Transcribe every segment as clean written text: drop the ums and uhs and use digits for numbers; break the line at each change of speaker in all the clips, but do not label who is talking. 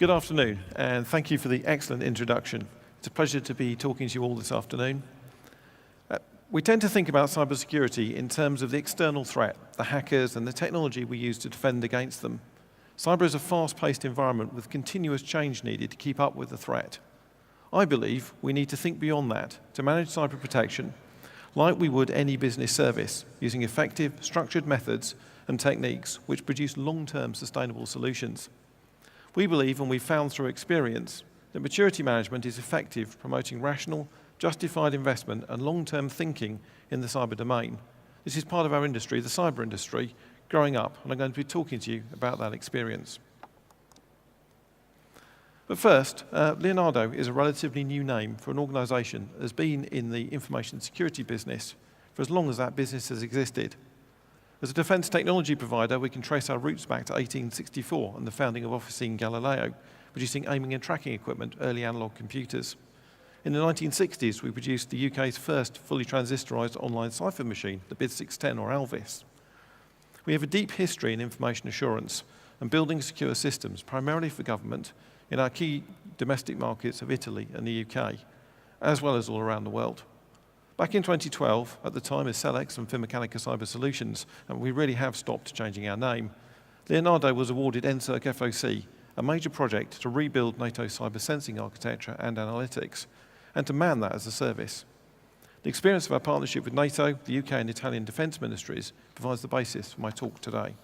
Good afternoon, and thank you for the excellent introduction. It's a pleasure to be talking to you all this afternoon. We tend to think about cybersecurity in terms of the external threat, the hackers and the technology we use to defend against them. Cyber is a fast-paced environment with continuous change needed to keep up with the threat. I believe we need to think beyond that to manage cyber protection like we would any business service, using effective, structured methods and techniques which produce long-term sustainable solutions. We believe, and we've found through experience, that maturity management is effective, promoting rational, justified investment and long-term thinking in the cyber domain. This is part of our industry, the cyber industry, growing up, and I'm going to be talking to you about that experience. But first, Leonardo is a relatively new name for an organisation that has been in the information security business for as long as that business has existed. As a defence technology provider, we can trace our roots back to 1864 and the founding of Officine Galileo, producing aiming and tracking equipment, early analogue computers. In the 1960s, we produced the UK's first fully transistorised online cipher machine, the BID 610 or Alvis. We have a deep history in information assurance and building secure systems, primarily for government, in our key domestic markets of Italy and the UK, as well as all around the world. Back in 2012, at the time as Celex and Finmeccanica Cyber Solutions, and we really have stopped changing our name, Leonardo was awarded NSERC FOC, a major project to rebuild NATO's cyber sensing architecture and analytics, and to man that as a service. The experience of our partnership with NATO, the UK and Italian defence ministries provides the basis for my talk today.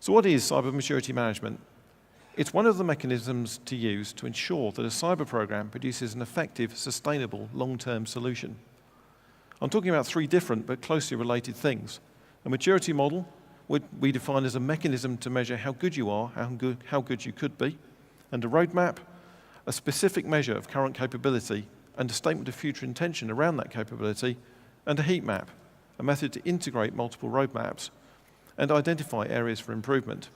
So what is cyber maturity management? It's one of the mechanisms to use to ensure that a cyber program produces an effective, sustainable, long-term solution. I'm talking about three different but closely related things. A maturity model, which we define as a mechanism to measure how good you are, how good you could be, and a roadmap, a specific measure of current capability, and a statement of future intention around that capability, and a heat map, a method to integrate multiple roadmaps and identify areas for improvement.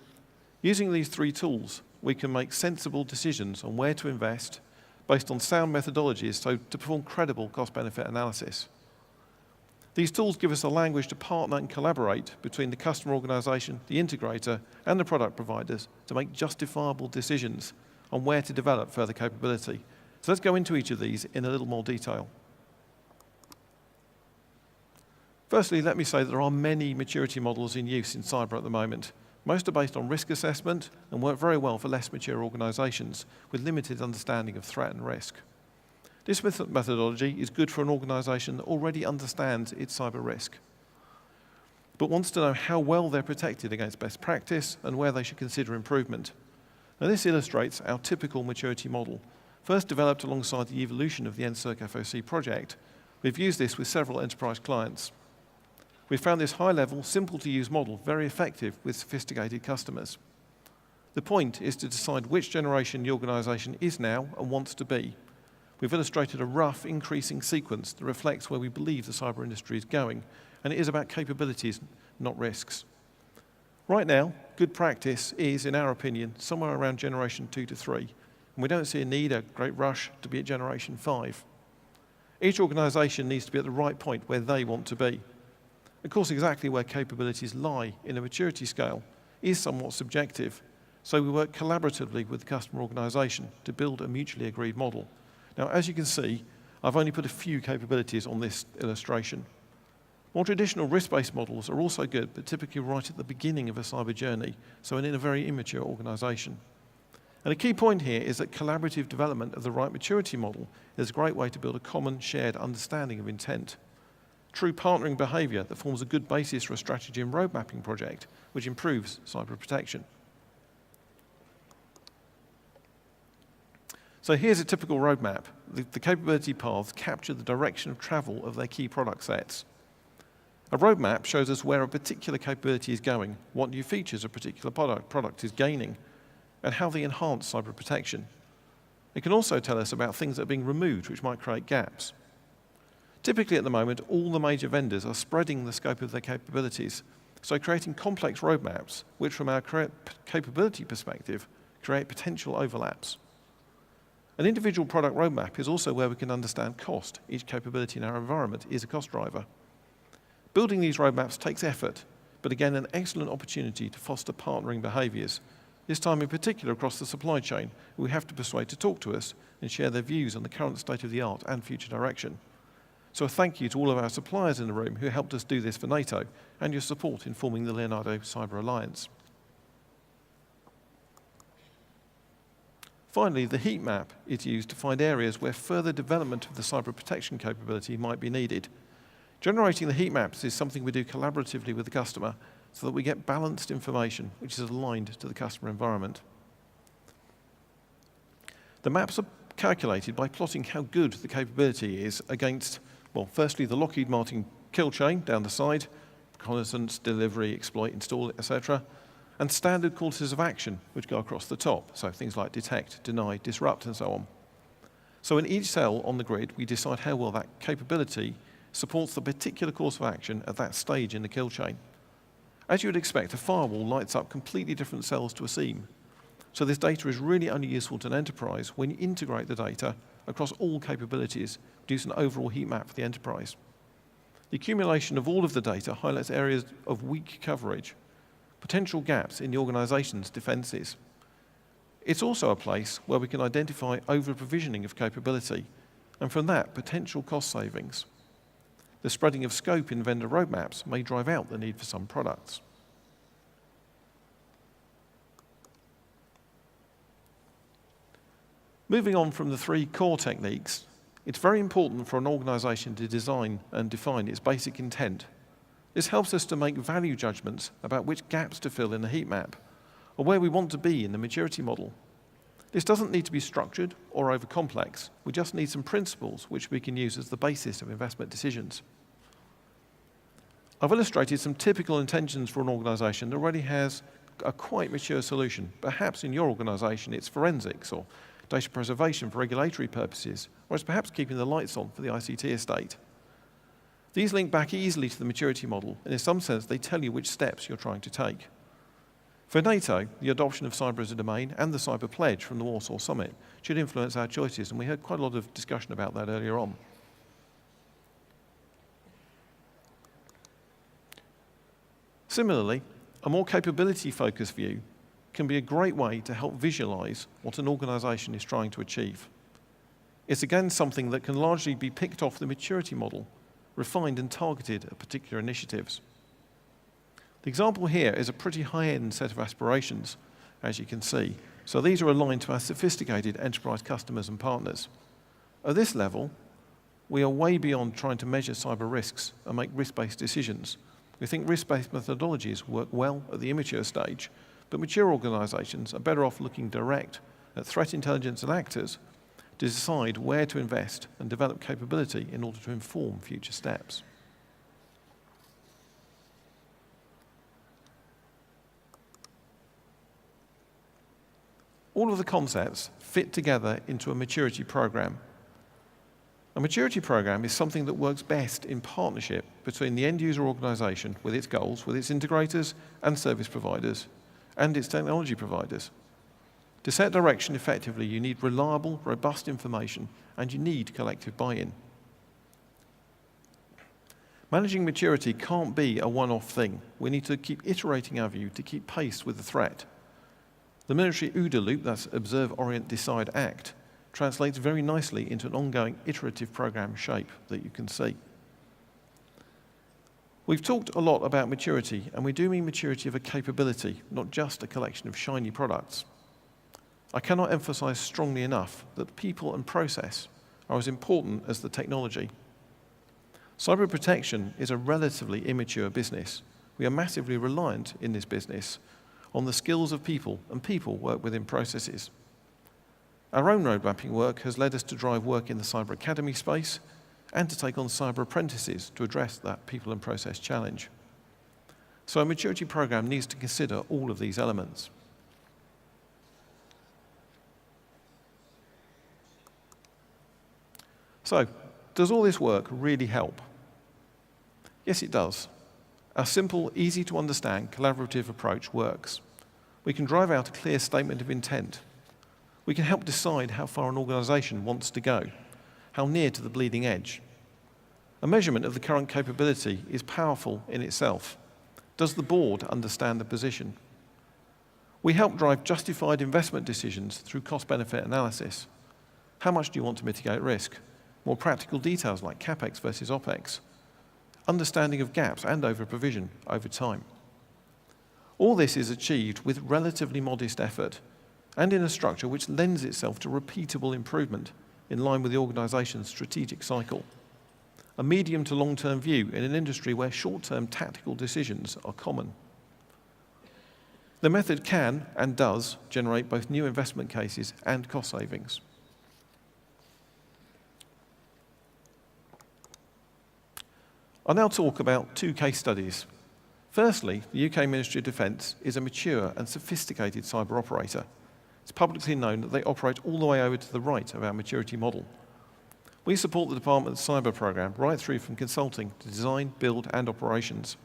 Using these three tools, we can make sensible decisions on where to invest based on sound methodologies to perform credible cost-benefit analysis. These tools give us a language to partner and collaborate between the customer organisation, the integrator, and the product providers to make justifiable decisions on where to develop further capability. So let's go into each of these in a little more detail. Firstly, let me say that there are many maturity models in use in cyber at the moment. Most are based on risk assessment and work very well for less mature organisations with limited understanding of threat and risk. This methodology is good for an organisation that already understands its cyber risk, but wants to know how well they're protected against best practice and where they should consider improvement. Now, this illustrates our typical maturity model. First developed alongside the evolution of the NSERC FOC project, we've used this with several enterprise clients. We found this high-level, simple-to-use model very effective with sophisticated customers. The point is to decide which generation the organisation is now and wants to be. We've illustrated a rough, increasing sequence that reflects where we believe the cyber industry is going, and it is about capabilities, not risks. Right now, good practice is, in our opinion, somewhere around generation 2 to 3, and we don't see a need, a great rush, to be at generation 5. Each organisation needs to be at the right point where they want to be. Of course, exactly where capabilities lie in a maturity scale is somewhat subjective, so we work collaboratively with the customer organisation to build a mutually agreed model. Now, as you can see, I've only put a few capabilities on this illustration. More traditional risk-based models are also good, but typically right at the beginning of a cyber journey, so in a very immature organisation. And a key point here is that collaborative development of the right maturity model is a great way to build a common shared understanding of intent. True partnering behaviour that forms a good basis for a strategy and road mapping project, which improves cyber protection. So here's a typical roadmap. The capability paths capture the direction of travel of their key product sets. A roadmap shows us where a particular capability is going, what new features a particular product is gaining, and how they enhance cyber protection. It can also tell us about things that are being removed, which might create gaps. Typically at the moment, all the major vendors are spreading the scope of their capabilities, so creating complex roadmaps, which from our capability perspective, create potential overlaps. An individual product roadmap is also where we can understand cost. Each capability in our environment is a cost driver. Building these roadmaps takes effort, but again an excellent opportunity to foster partnering behaviours, this time in particular across the supply chain, who we have to persuade to talk to us and share their views on the current state of the art and future direction. So a thank you to all of our suppliers in the room who helped us do this for NATO and your support in forming the Leonardo Cyber Alliance. Finally, the heat map is used to find areas where further development of the cyber protection capability might be needed. Generating the heat maps is something we do collaboratively with the customer so that we get balanced information which is aligned to the customer environment. The maps are calculated by plotting how good the capability is against, well, firstly the Lockheed Martin kill chain down the side, reconnaissance, delivery, exploit, install, etc., and standard courses of action which go across the top, so things like detect, deny, disrupt, and so on. So in each cell on the grid, we decide how well that capability supports the particular course of action at that stage in the kill chain. As you would expect, a firewall lights up completely different cells to a seam. So this data is really only useful to an enterprise when you integrate the data across all capabilities, produce an overall heat map for the enterprise. The accumulation of all of the data highlights areas of weak coverage, potential gaps in the organization's defenses. It's also a place where we can identify over-provisioning of capability, and from that, potential cost savings. The spreading of scope in vendor roadmaps may drive out the need for some products. Moving on from the three core techniques, it's very important for an organization to design and define its basic intent. This helps us to make value judgments about which gaps to fill in the heat map, or where we want to be in the maturity model. This doesn't need to be structured or over-complex. We just need some principles which we can use as the basis of investment decisions. I've illustrated some typical intentions for an organization that already has a quite mature solution. Perhaps in your organization it's forensics or data preservation for regulatory purposes, or it's perhaps keeping the lights on for the ICT estate. These link back easily to the maturity model, and in some sense they tell you which steps you're trying to take. For NATO, the adoption of cyber as a domain and the cyber pledge from the Warsaw Summit should influence our choices, and we had quite a lot of discussion about that earlier on. Similarly, a more capability-focused view can be a great way to help visualize what an organization is trying to achieve. It's again something that can largely be picked off the maturity model, refined and targeted at particular initiatives. The example here is a pretty high-end set of aspirations, as you can see. So these are aligned to our sophisticated enterprise customers and partners. At this level, we are way beyond trying to measure cyber risks and make risk-based decisions. We think risk-based methodologies work well at the immature stage, but mature organizations are better off looking direct at threat intelligence and actors to decide where to invest and develop capability in order to inform future steps. All of the concepts fit together into a maturity program. A maturity program is something that works best in partnership between the end user organization with its goals, with its integrators and service providers, and its technology providers. To set direction effectively, you need reliable, robust information, and you need collective buy-in. Managing maturity can't be a one-off thing. We need to keep iterating our view to keep pace with the threat. The military OODA loop, that's Observe, Orient, Decide, Act, translates very nicely into an ongoing iterative program shape that you can see. We've talked a lot about maturity, and we do mean maturity of a capability, not just a collection of shiny products. I cannot emphasize strongly enough that people and process are as important as the technology. Cyber protection is a relatively immature business. We are massively reliant in this business on the skills of people, and people work within processes. Our own road mapping work has led us to drive work in the cyber academy space and to take on cyber apprentices to address that people and process challenge. So a maturity program needs to consider all of these elements. So, does all this work really help? Yes, it does. Our simple, easy to understand, collaborative approach works. We can drive out a clear statement of intent. We can help decide how far an organization wants to go, how near to the bleeding edge. A measurement of the current capability is powerful in itself. Does the board understand the position? We help drive justified investment decisions through cost-benefit analysis. How much do you want to mitigate risk? More practical details like CapEx versus OpEx. Understanding of gaps and over-provision over time. All this is achieved with relatively modest effort and in a structure which lends itself to repeatable improvement in line with the organisation's strategic cycle. A medium to long-term view in an industry where short-term tactical decisions are common. The method can and does generate both new investment cases and cost savings. I'll now talk about two case studies. Firstly, the UK Ministry of Defence is a mature and sophisticated cyber operator. It's publicly known that they operate all the way over to the right of our maturity model. We support the department's cyber programme right through from consulting to design, build and operations.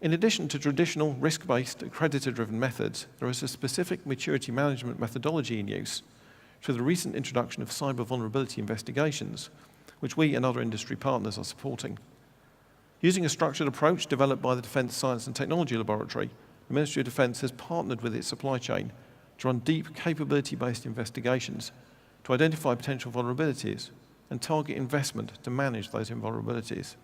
In addition to traditional risk-based, accreditor-driven methods, there is a specific maturity management methodology in use through the recent introduction of cyber vulnerability investigations, which we and other industry partners are supporting. Using a structured approach developed by the Defence Science and Technology Laboratory, the Ministry of Defence has partnered with its supply chain to run deep capability-based investigations to identify potential vulnerabilities and target investment to manage those vulnerabilities.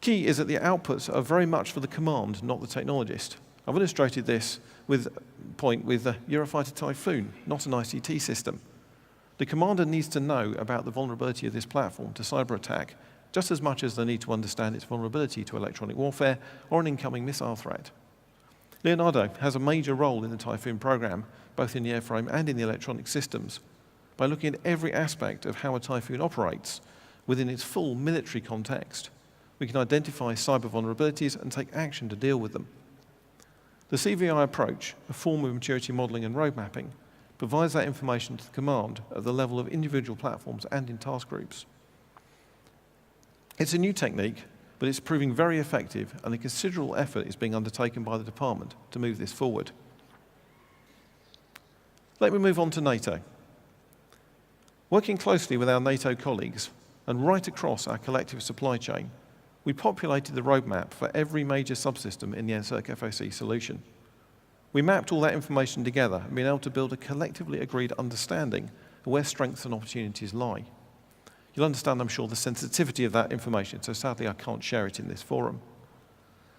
Key is that the outputs are very much for the command, not the technologist. I've illustrated this with the Eurofighter Typhoon, not an ICT system. The commander needs to know about the vulnerability of this platform to cyber attack just as much as they need to understand its vulnerability to electronic warfare or an incoming missile threat. Leonardo has a major role in the Typhoon program, both in the airframe and in the electronic systems, by looking at every aspect of how a Typhoon operates within its full military context. We can identify cyber vulnerabilities and take action to deal with them. The CVI approach, a form of maturity modelling and road mapping, provides that information to the command at the level of individual platforms and in task groups. It's a new technique, but it's proving very effective, and a considerable effort is being undertaken by the department to move this forward. Let me move on to NATO. Working closely with our NATO colleagues and right across our collective supply chain, we populated the roadmap for every major subsystem in the NSERC FOC solution. We mapped all that information together and been able to build a collectively agreed understanding of where strengths and opportunities lie. You'll understand, I'm sure, the sensitivity of that information, so sadly I can't share it in this forum.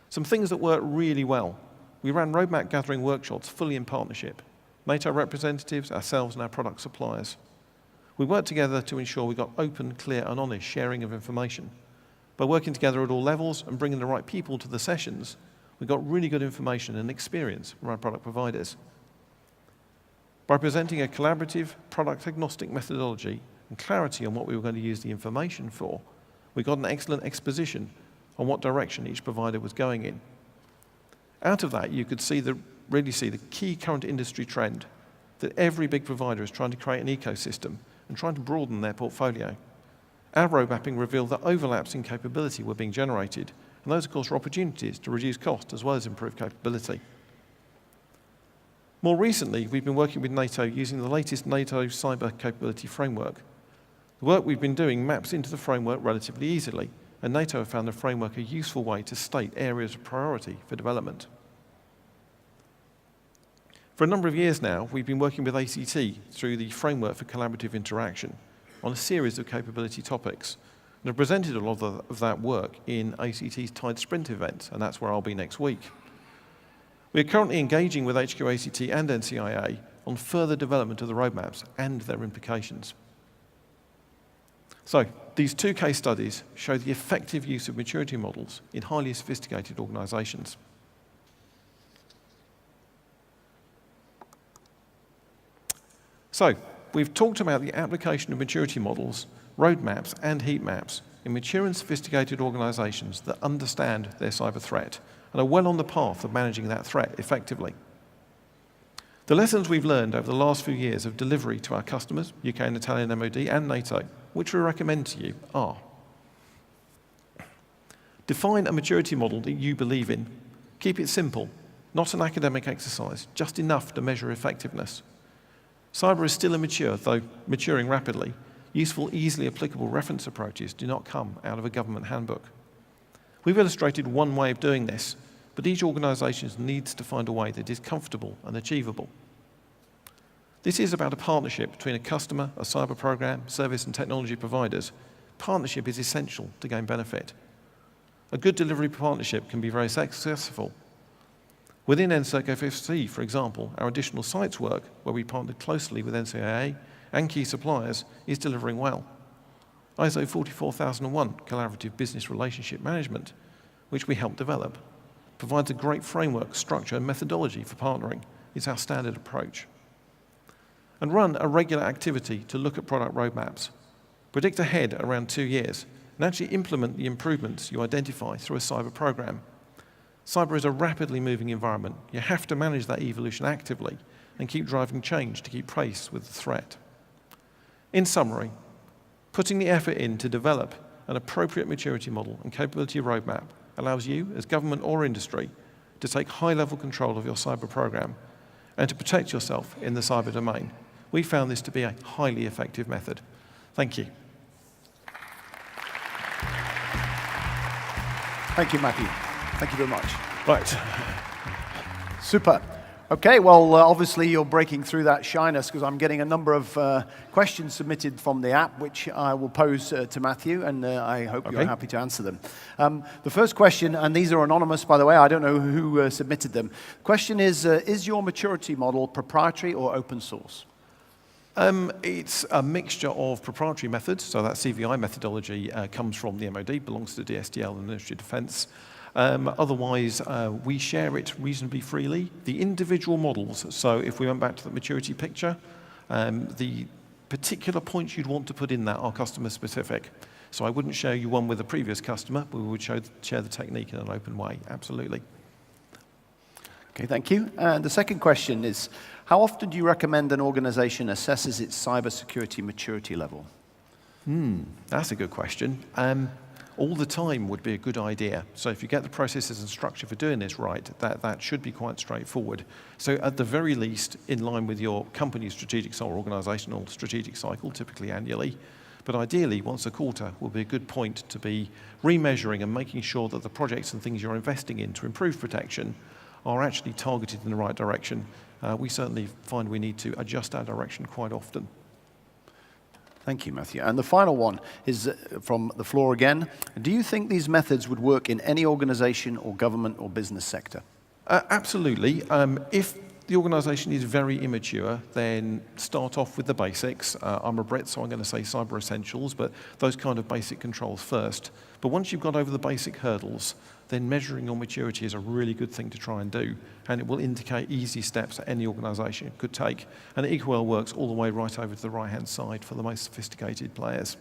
Some things that work really well. We ran roadmap gathering workshops fully in partnership. NATO representatives, ourselves and our product suppliers. We worked together to ensure we got open, clear and honest sharing of information. By working together at all levels and bringing the right people to the sessions, we got really good information and experience from our product providers. By presenting a collaborative, product-agnostic methodology and clarity on what we were going to use the information for, we got an excellent exposition on what direction each provider was going in. Out of that, you could really see the key current industry trend that every big provider is trying to create an ecosystem and trying to broaden their portfolio. Our road mapping revealed that overlaps in capability were being generated, and those, of course, are opportunities to reduce cost as well as improve capability. More recently, we've been working with NATO using the latest NATO cyber capability framework. The work we've been doing maps into the framework relatively easily, and NATO have found the framework a useful way to state areas of priority for development. For a number of years now, we've been working with ACT through the Framework for Collaborative Interaction on a series of capability topics, and have presented a lot of that work in ACT's Tide Sprint event, and that's where I'll be next week. We are currently engaging with HQ ACT and NCIA on further development of the roadmaps and their implications. So, these two case studies show the effective use of maturity models in highly sophisticated organisations. So, we've talked about the application of maturity models, roadmaps and heat maps in mature and sophisticated organisations that understand their cyber threat and are well on the path of managing that threat effectively. The lessons we've learned over the last few years of delivery to our customers, UK and Italian MOD and NATO, which we recommend to you, are: define a maturity model that you believe in. Keep it simple, not an academic exercise, just enough to measure effectiveness. Cyber is still immature, though maturing rapidly. Useful, easily applicable reference approaches do not come out of a government handbook. We've illustrated one way of doing this, but each organisation needs to find a way that is comfortable and achievable. This is about a partnership between a customer, a cyber program, service and technology providers. Partnership is essential to gain benefit. A good delivery partnership can be very successful. Within NCERC-FSC, for example, our additional sites work, where we partnered closely with NCAA and key suppliers, is delivering well. ISO 44001, Collaborative Business Relationship Management, which we helped develop, provides a great framework, structure, and methodology for partnering. It's our standard approach. And run a regular activity to look at product roadmaps. Predict ahead around 2 years, and actually implement the improvements you identify through a cyber program. Cyber is a rapidly moving environment. You have to manage that evolution actively and keep driving change to keep pace with the threat. In summary, putting the effort in to develop an appropriate maturity model and capability roadmap allows you, as government or industry, to take high-level control of your cyber program and to protect yourself in the cyber domain. We found this to be a highly effective method. Thank you.
Thank you, Matthew. Thank you very much.
Right.
Super. Okay, well, obviously you're breaking through that shyness because I'm getting a number of questions submitted from the app, which I will pose to Matthew, and I hope you're happy to answer them. The first question, and these are anonymous, by the way, I don't know who submitted them. The question is your maturity model proprietary or open source?
It's a mixture of proprietary methods, so that CVI methodology comes from the MOD, belongs to the DSTL and the Ministry of Defence. Otherwise, we share it reasonably freely. The individual models, so if we went back to the maturity picture, the particular points you'd want to put in that are customer specific. So I wouldn't share you one with a previous customer, but we would share the technique in an open way, absolutely.
Okay, thank you. And the second question is, how often do you recommend an organization assesses its cybersecurity maturity level?
That's a good question. All the time would be a good idea. So if you get the processes and structure for doing this right, that should be quite straightforward. So at the very least, in line with your company's strategic or organizational strategic cycle, typically annually, but ideally once a quarter will be a good point to be remeasuring and making sure that the projects and things you're investing in to improve protection are actually targeted in the right direction. We certainly find we need to adjust our direction quite often.
Thank you, Matthew. And the final one is from the floor again. Do you think these methods would work in any organization or government or business sector?
Absolutely. If the organization is very immature, then start off with the basics. I'm a Brit, so I'm going to say cyber essentials, but those kind of basic controls first. But once you've got over the basic hurdles, then measuring your maturity is a really good thing to try and do, and it will indicate easy steps that any organisation could take. And it equally works all the way right over to the right-hand side for the most sophisticated players.